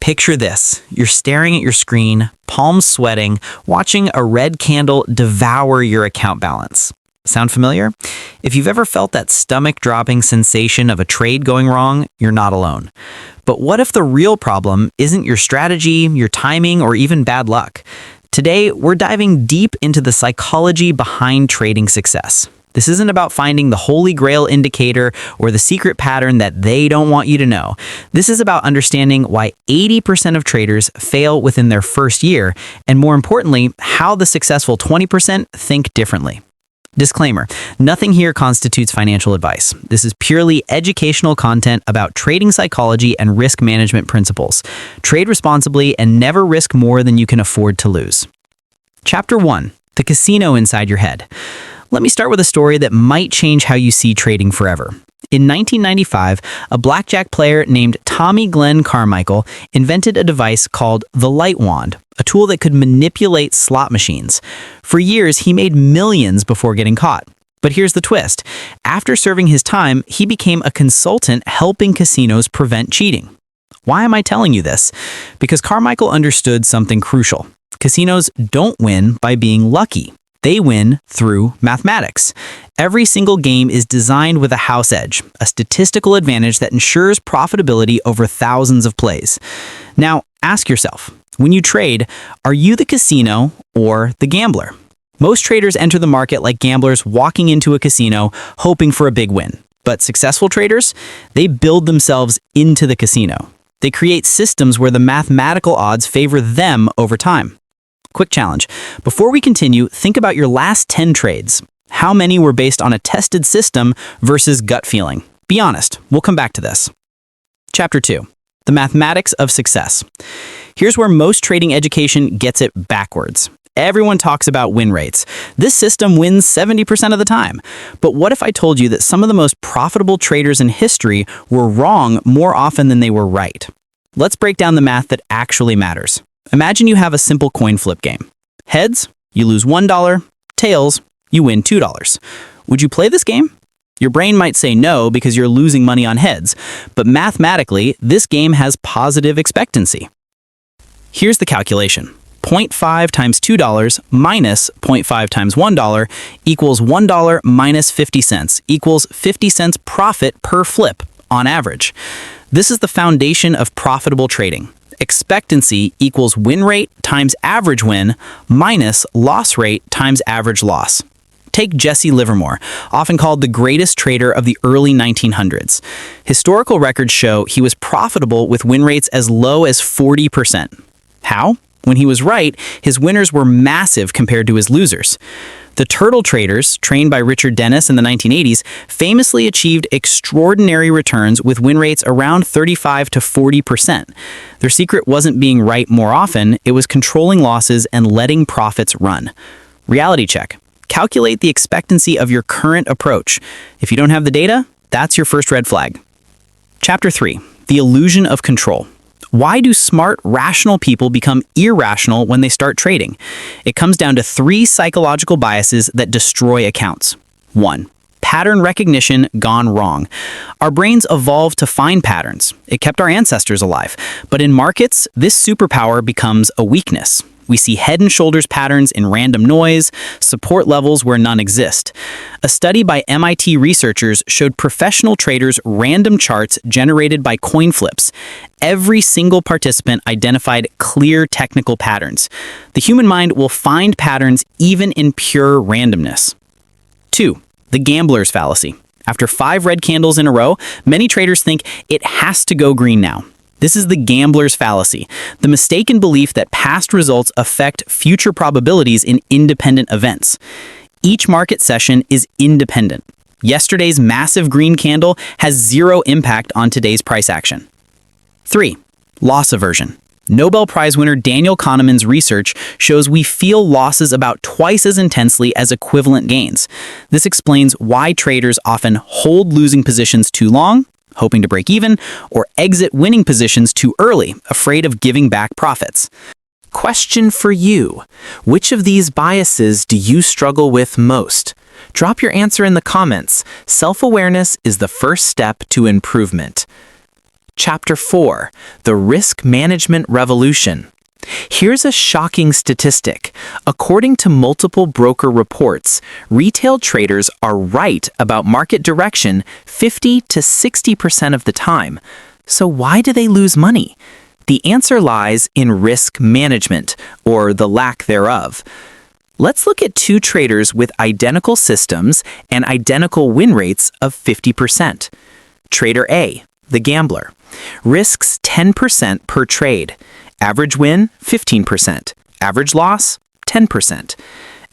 Picture this. You're staring at your screen, palms sweating, watching a red candle devour your account balance. Sound familiar? If you've ever felt that stomach-dropping sensation of a trade going wrong, you're not alone. But what if the real problem isn't your strategy, your timing, or even bad luck? Today, we're diving deep into the psychology behind trading success. This isn't about finding the holy grail indicator or the secret pattern that they don't want you to know. This is about understanding why 80% of traders fail within their first year, and more importantly, how the successful 20% think differently. Disclaimer, nothing here constitutes financial advice. This is purely educational content about trading psychology and risk management principles. Trade responsibly and never risk more than you can afford to lose. Chapter 1. The casino inside your head. Let me start with a story that might change how you see trading forever. In 1995, a blackjack player named Tommy Glenn Carmichael invented a device called the light wand, a tool that could manipulate slot machines. For years, he made millions before getting caught. But here's the twist. After serving his time, he became a consultant helping casinos prevent cheating. Why am I telling you this? Because Carmichael understood something crucial. Casinos don't win by being lucky. They win through mathematics. Every single game is designed with a house edge, a statistical advantage that ensures profitability over thousands of plays. Now, ask yourself, when you trade, are you the casino or the gambler? Most traders enter the market like gamblers walking into a casino hoping for a big win. But successful traders, they build themselves into the casino. They create systems where the mathematical odds favor them over time. Quick challenge. Before we continue, think about your last 10 trades. How many were based on a tested system versus gut feeling? Be honest. We'll come back to this. Chapter 2. The mathematics of success. Here's where most trading education gets it backwards. Everyone talks about win rates. This system wins 70% of the time. But what if I told you that some of the most profitable traders in history were wrong more often than they were right? Let's break down the math that actually matters. Imagine you have a simple coin flip game. Heads, you lose $1. Tails, you win $2. Would you play this game? Your brain might say no because you're losing money on heads, but mathematically, this game has positive expectancy. Here's the calculation. 0.5 times $2 minus 0.5 times $1 equals $1 minus 50 cents equals 50 cents profit per flip on average. This is the foundation of profitable trading. Expectancy equals win rate times average win minus loss rate times average loss. Take Jesse Livermore, often called the greatest trader of the early 1900s. Historical records show he was profitable with win rates as low as 40%. How? When he was right, his winners were massive compared to his losers. The turtle traders, trained by Richard Dennis in the 1980s, famously achieved extraordinary returns with win rates around 35 to 40%. Their secret wasn't being right more often, it was controlling losses and letting profits run. Reality check. Calculate the expectancy of your current approach. If you don't have the data, that's your first red flag. Chapter 3. The illusion of control. Why do smart, rational people become irrational when they start trading? It comes down to 3 psychological biases that destroy accounts. 1. Pattern recognition gone wrong. Our brains evolved to find patterns. It kept our ancestors alive. But in markets, this superpower becomes a weakness. We see head and shoulders patterns in random noise, support levels where none exist. A study by MIT researchers showed professional traders random charts generated by coin flips. Every single participant identified clear technical patterns. The human mind will find patterns even in pure randomness. 2. The gambler's fallacy. After 5 red candles in a row, many traders think it has to go green now. This is the gambler's fallacy, the mistaken belief that past results affect future probabilities in independent events. Each market session is independent. Yesterday's massive green candle has 0 impact on today's price action. 3. Loss aversion. Nobel Prize winner Daniel Kahneman's research shows we feel losses about twice as intensely as equivalent gains. This explains why traders often hold losing positions too long, hoping to break even, or exit winning positions too early, afraid of giving back profits. Question for you. Which of these biases do you struggle with most? Drop your answer in the comments. Self-awareness is the first step to improvement. Chapter 4, The Risk Management Revolution. Here's a shocking statistic. According to multiple broker reports, retail traders are right about market direction 50 to 60% of the time. So why do they lose money? The answer lies in risk management, or the lack thereof. Let's look at two traders with identical systems and identical win rates of 50%. Trader A, the gambler, risks 10% per trade. Average win, 15%. Average loss, 10%.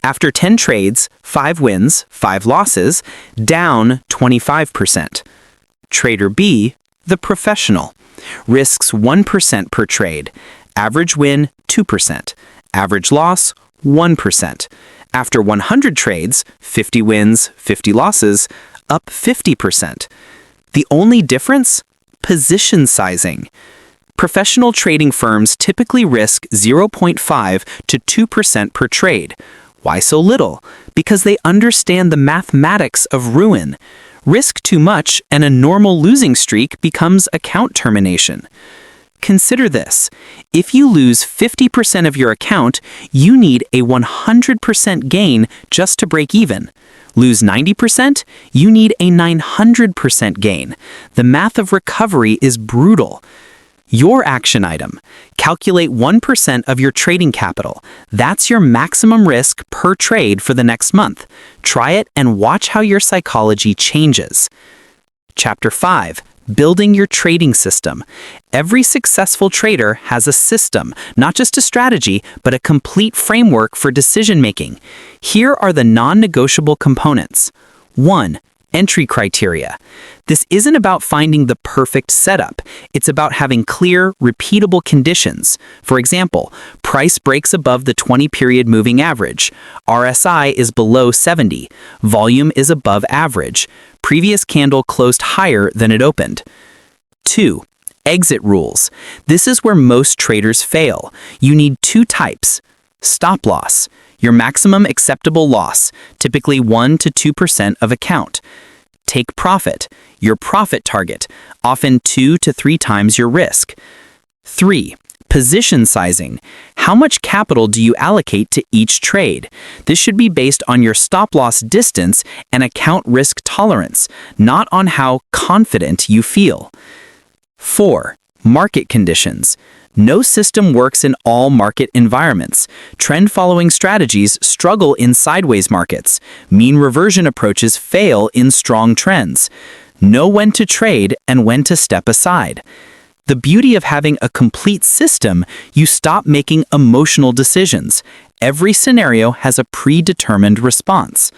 After 10 trades, 5 wins, 5 losses, down 25%. Trader B, the professional, risks 1% per trade. Average win, 2%. Average loss, 1%. After 100 trades, 50 wins, 50 losses, up 50%. The only difference? Position sizing. Professional trading firms typically risk 0.5 to 2% per trade. Why so little? Because they understand the mathematics of ruin. Risk too much and a normal losing streak becomes account termination. Consider this. If you lose 50% of your account, you need a 100% gain just to break even. Lose 90%, you need a 900% gain. The math of recovery is brutal. Your action item. Calculate 1% of your trading capital. That's your maximum risk per trade for the next month. Try it and watch how your psychology changes. Chapter 5. Building your trading system. Every successful trader has a system, not just a strategy, but a complete framework for decision making. Here are the non-negotiable components. 1. Entry criteria. This isn't about finding the perfect setup. It's about having clear, repeatable conditions. For example, price breaks above the 20-period moving average. RSI is below 70. Volume is above average. Previous candle closed higher than it opened. 2. Exit rules. This is where most traders fail. You need 2 types. Stop loss. Your maximum acceptable loss, typically 1 to 2% of account. Take profit, your profit target, often 2 to 3 times your risk. 3. Position sizing. How much capital do you allocate to each trade? This should be based on your stop-loss distance and account risk tolerance, not on how confident you feel. 4. Market conditions. No system works in all market environments. Trend-following strategies struggle in sideways markets. Mean reversion approaches fail in strong trends. Know when to trade and when to step aside. The beauty of having a complete system, you stop making emotional decisions. Every scenario has a predetermined response.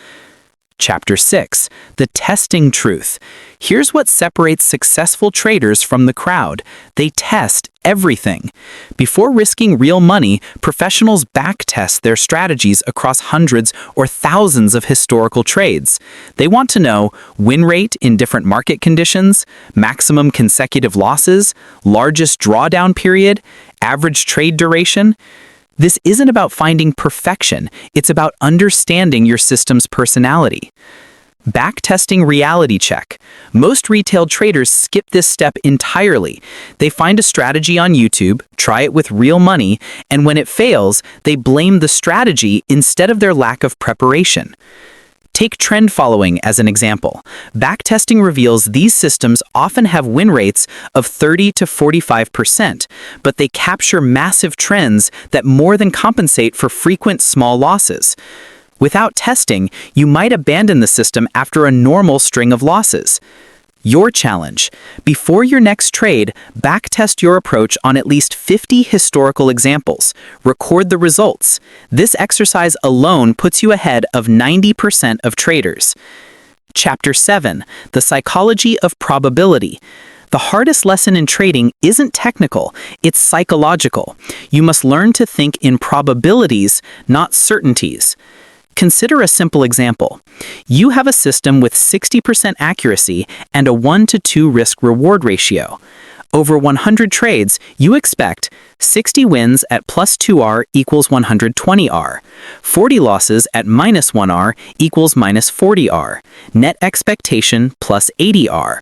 Chapter 6. The Testing Truth. Here's what separates successful traders from the crowd. They test everything. Before risking real money, professionals backtest their strategies across hundreds or thousands of historical trades. They want to know win rate in different market conditions, maximum consecutive losses, largest drawdown period, average trade duration. This isn't about finding perfection, it's about understanding your system's personality. Backtesting reality check. Most retail traders skip this step entirely. They find a strategy on YouTube, try it with real money, and when it fails, they blame the strategy instead of their lack of preparation. Take trend following as an example. Backtesting reveals these systems often have win rates of 30 to 45%, but they capture massive trends that more than compensate for frequent small losses. Without testing, you might abandon the system after a normal string of losses. Your challenge. Before your next trade, backtest your approach on at least 50 historical examples. Record the results. This exercise alone puts you ahead of 90% of traders. Chapter 7. The Psychology of Probability. The hardest lesson in trading isn't technical, it's psychological. You must learn to think in probabilities, not certainties. Consider a simple example. You have a system with 60% accuracy and a 1 to 2 risk-reward ratio. Over 100 trades, you expect 60 wins at plus 2R equals 120R, 40 losses at minus 1R equals minus 40R, net expectation plus 80R.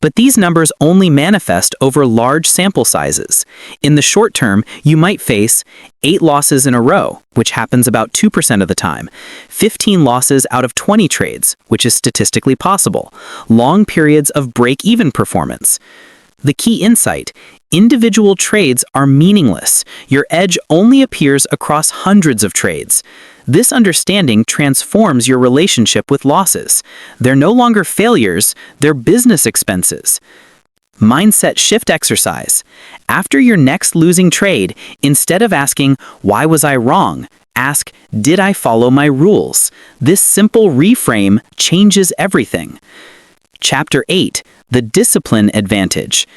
But these numbers only manifest over large sample sizes. In the short term, you might face 8 losses in a row, which happens about 2% of the time, 15 losses out of 20 trades, which is statistically possible, long periods of break-even performance. The key insight: individual trades are meaningless. Your edge only appears across hundreds of trades. This understanding transforms your relationship with losses. They're no longer failures, they're business expenses. Mindset shift exercise. After your next losing trade, instead of asking, "Why was I wrong?" ask, "Did I follow my rules?" This simple reframe changes everything. Chapter 8. The Discipline Advantage.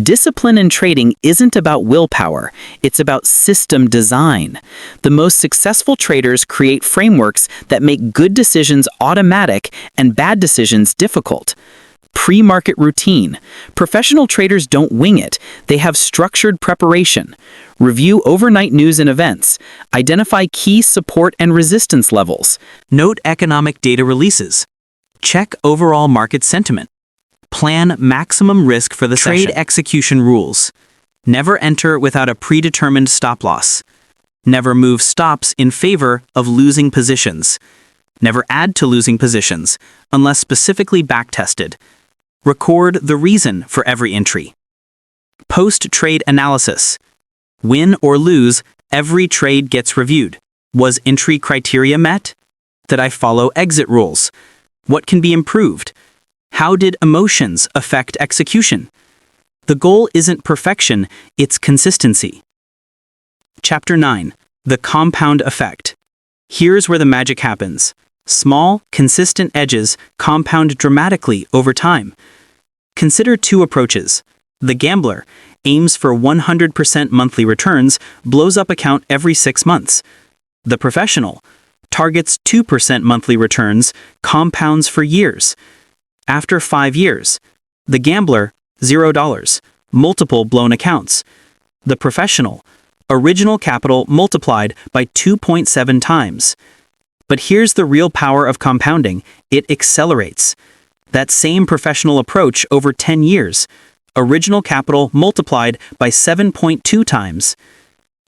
Discipline in trading isn't about willpower, it's about system design. The most successful traders create frameworks that make good decisions automatic and bad decisions difficult. Pre-market routine. Professional traders don't wing it, they have structured preparation. Review overnight news and events. Identify key support and resistance levels. Note economic data releases. Check overall market sentiment. Plan maximum risk for the trade session. execution rules. Never enter without a predetermined stop loss. Never move stops in favor of losing positions. Never add to losing positions unless specifically backtested. Record the reason for every entry. Post-trade analysis. Win or lose, every trade gets reviewed. Was entry criteria met? Did I follow exit rules? What can be improved? How did emotions affect execution? The goal isn't perfection, it's consistency. Chapter 9. The Compound Effect. Here's where the magic happens. Small, consistent edges compound dramatically over time. Consider two approaches. The gambler aims for 100% monthly returns, blows up account every 6 months. The professional targets 2% monthly returns, compounds for years. After 5 years, the gambler, $0, multiple blown accounts. The professional, original capital multiplied by 2.7 times. But here's the real power of compounding: it accelerates. That same professional approach over 10 years, original capital multiplied by 7.2 times.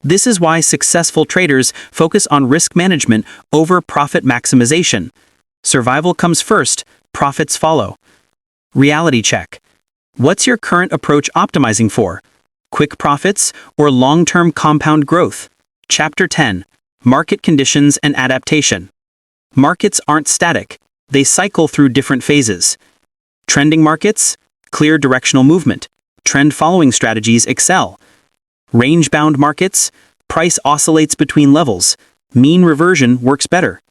This is why successful traders focus on risk management over profit maximization. Survival comes first, profits follow. Reality check. What's your current approach optimizing for? Quick profits or long-term compound growth? Chapter 10. Market conditions and adaptation. Markets aren't static. They cycle through different phases. Trending markets, clear directional movement. Trend-following strategies excel. Range-bound markets, price oscillates between levels. Mean reversion works better.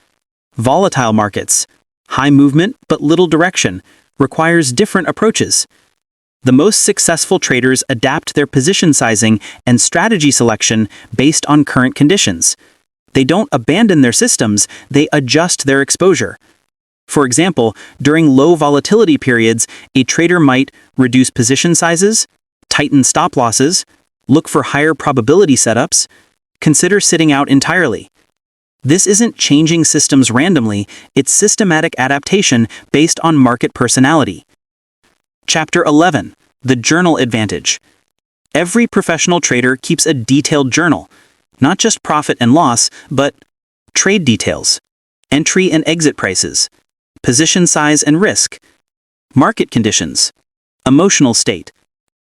Volatile markets, high movement but little direction, requires different approaches. The most successful traders adapt their position sizing and strategy selection based on current conditions. They don't abandon their systems, they adjust their exposure. For example, during low volatility periods, a trader might reduce position sizes, tighten stop losses, look for higher probability setups, consider sitting out entirely. This isn't changing systems randomly, it's systematic adaptation based on market personality. Chapter 11. The Journal Advantage. Every professional trader keeps a detailed journal, not just profit and loss, but trade details, entry and exit prices, position size and risk, market conditions, emotional state,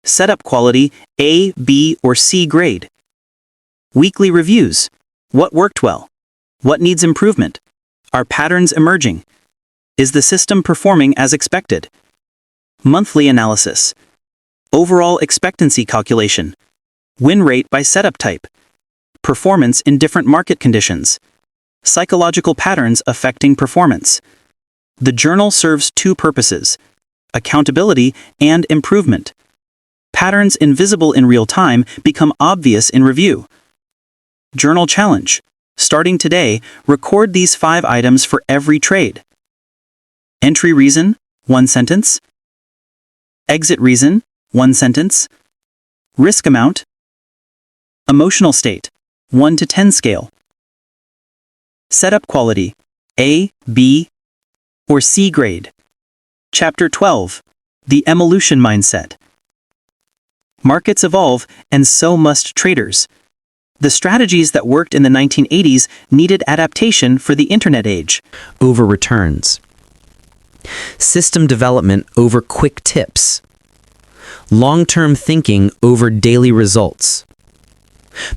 setup quality A, B, or C grade, weekly reviews, what worked well, what needs improvement, are patterns emerging, is the system performing as expected, monthly analysis, overall expectancy calculation, win rate by setup type, performance in different market conditions, psychological patterns affecting performance. The journal serves two purposes: accountability and improvement. Patterns invisible in real time become obvious in review. Journal challenge. Starting today, record these 5 items for every trade. Entry reason, 1 sentence. Exit reason, 1 sentence. Risk amount. Emotional state, 1 to 10 scale. Setup quality, A, B, or C grade. Chapter 12, The Evolution Mindset. Markets evolve, and so must traders. The strategies that worked in the 1980s needed adaptation for the internet age. Over returns. System development over quick tips. Long-term thinking over daily results.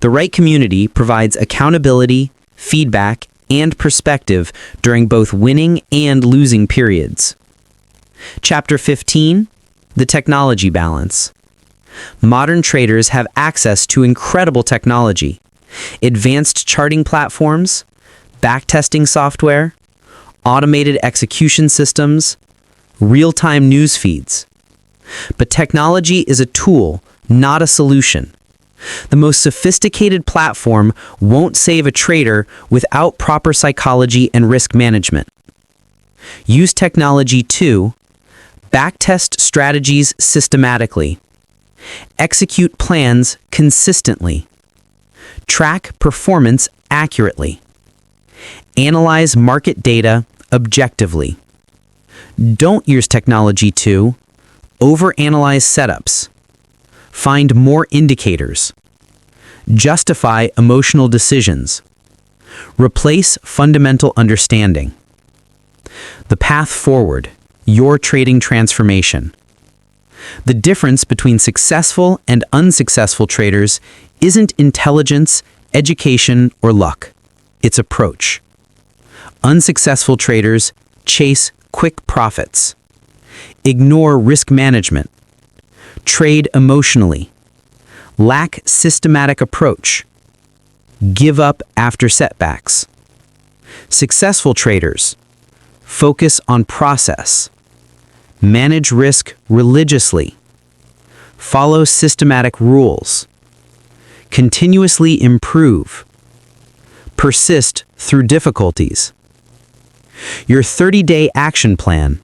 The right community provides accountability, feedback, and perspective during both winning and losing periods. Chapter 15, The Technology Balance. Modern traders have access to incredible technology, advanced charting platforms, backtesting software, automated execution systems, real-time news feeds. But technology is a tool, not a solution. The most sophisticated platform won't save a trader without proper psychology and risk management. Use technology to backtest strategies systematically, execute plans consistently, track performance accurately, analyze market data objectively. Don't use technology to overanalyze setups, find more indicators, justify emotional decisions, replace fundamental understanding. The path forward, your trading transformation. The difference between successful and unsuccessful traders isn't intelligence, education, or luck. It's approach. Unsuccessful traders chase quick profits, ignore risk management, trade emotionally, lack systematic approach, give up after setbacks. Successful traders focus on process, manage risk religiously, follow systematic rules, continuously improve, persist through difficulties. Your 30-day action plan.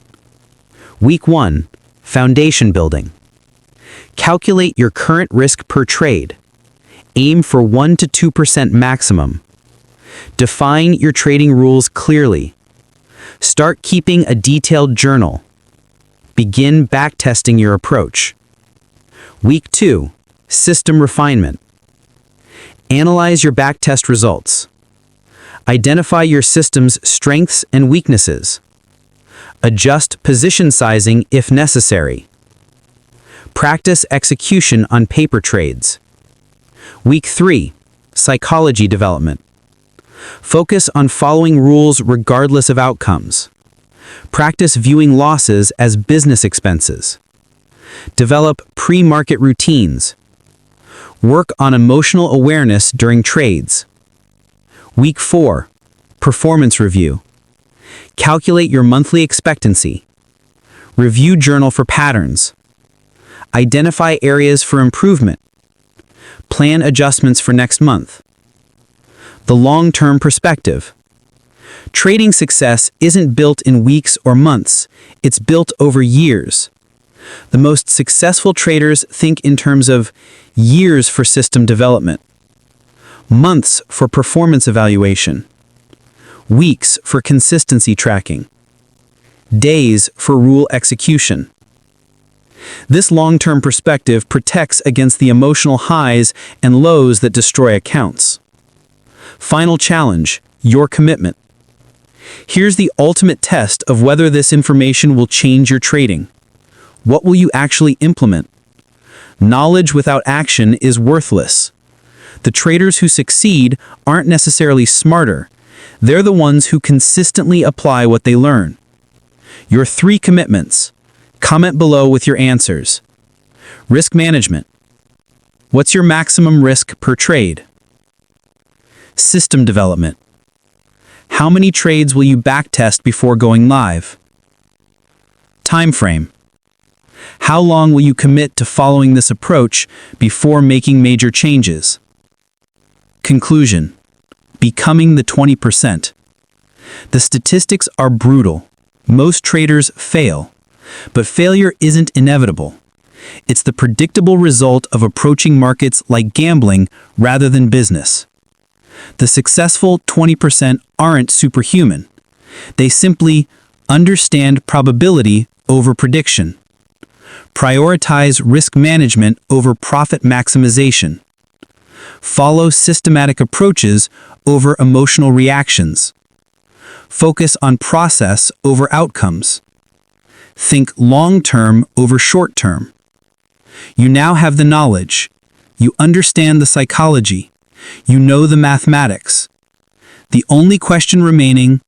Week 1, foundation building. Calculate your current risk per trade. Aim for 1 to 2% maximum. Define your trading rules clearly. Start keeping a detailed journal. Begin backtesting your approach. Week 2, system refinement. Analyze your backtest results. Identify your system's strengths and weaknesses. Adjust position sizing if necessary. Practice execution on paper trades. Week 3, psychology development. Focus on following rules regardless of outcomes. Practice viewing losses as business expenses. Develop pre-market routines. Work on emotional awareness during trades. Week 4, performance review. Calculate your monthly expectancy. Review journal for patterns. Identify areas for improvement. Plan adjustments for next month. The long-term perspective. Trading success isn't built in weeks or months, it's built over years. The most successful traders think in terms of years for system development, months for performance evaluation, weeks for consistency tracking, days for rule execution. This long-term perspective protects against the emotional highs and lows that destroy accounts. Final challenge, your commitment. Here's the ultimate test of whether this information will change your trading. What will you actually implement? Knowledge without action is worthless. The traders who succeed aren't necessarily smarter. They're the ones who consistently apply what they learn. Your 3 commitments. Comment below with your answers. Risk management. What's your maximum risk per trade? System development. How many trades will you backtest before going live? Time frame. How long will you commit to following this approach before making major changes? Conclusion. Becoming the 20%. The statistics are brutal. Most traders fail. But failure isn't inevitable. It's the predictable result of approaching markets like gambling rather than business. The successful 20% aren't superhuman. They simply understand probability over prediction, prioritize risk management over profit maximization, follow systematic approaches over emotional reactions, focus on process over outcomes, think long-term over short-term. You now have the knowledge. You understand the psychology. You know the mathematics. The only question remaining: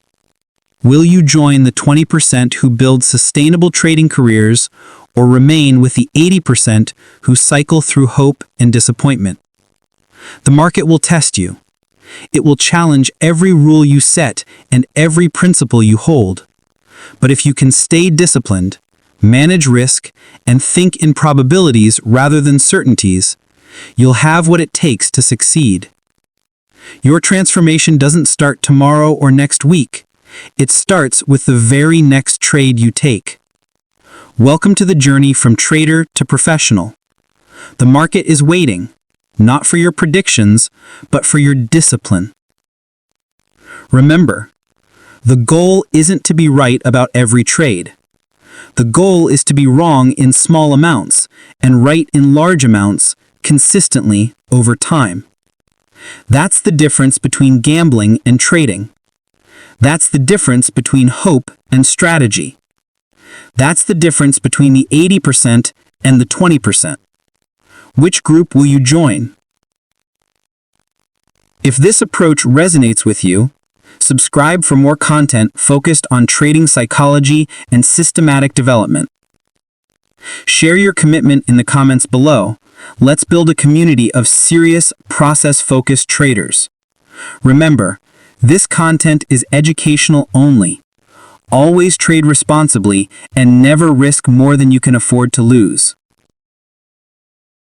will you join the 20% who build sustainable trading careers or remain with the 80% who cycle through hope and disappointment? The market will test you. It will challenge every rule you set and every principle you hold. But if you can stay disciplined, manage risk, and think in probabilities rather than certainties, you'll have what it takes to succeed. Your transformation doesn't start tomorrow or next week. It starts with the very next trade you take. Welcome to the journey from trader to professional. The market is waiting, not for your predictions, but for your discipline. Remember, the goal isn't to be right about every trade. The goal is to be wrong in small amounts and right in large amounts consistently over time. That's the difference between gambling and trading. That's the difference between hope and strategy. That's the difference between the 80% and the 20%. Which group will you join? If this approach resonates with you, subscribe for more content focused on trading psychology and systematic development. Share your commitment in the comments below. Let's build a community of serious, process-focused traders. Remember, this content is educational only. Always trade responsibly and never risk more than you can afford to lose.